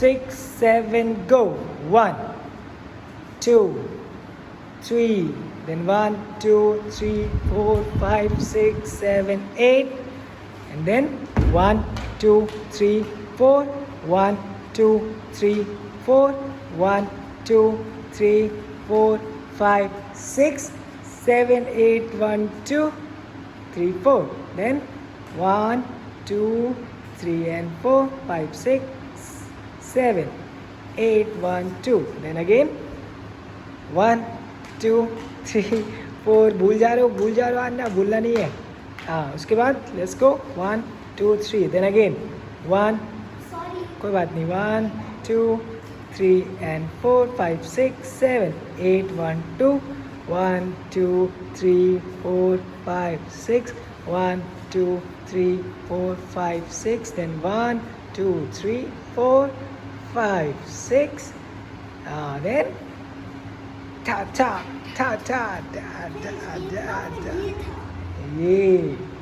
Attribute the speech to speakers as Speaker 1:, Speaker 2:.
Speaker 1: 6, 7, go. 1, 2, 3, then 1, 2, 3, 4, 5, 6, 7, 8, and then 1, 2, 3, 4, 1, 2, 3, 4, 1, 2, 3, 4, 5, 6, 7, 8, 1, 2, 3, 4. Then 1, 2, 3 and 4, 5, 6, 7, 8, 1, 2. Then again 1, 2, 3, 4. भूल जा रहे हो आज ना, भूलना नहीं है. हाँ, उसके बाद लेट्स गो 1, 2, 3. देन अगेन 1, कोई बात नहीं, 1, 2, 3 and 4, 5, 6, 7, 8, 1, 2, 1, 2, 3, 4, 5, 6, 1, 2, 3, 4, 5, 6, then 1, 2, 3, 4, 5, 6, then ta ta ta ta da da da da. Yeah.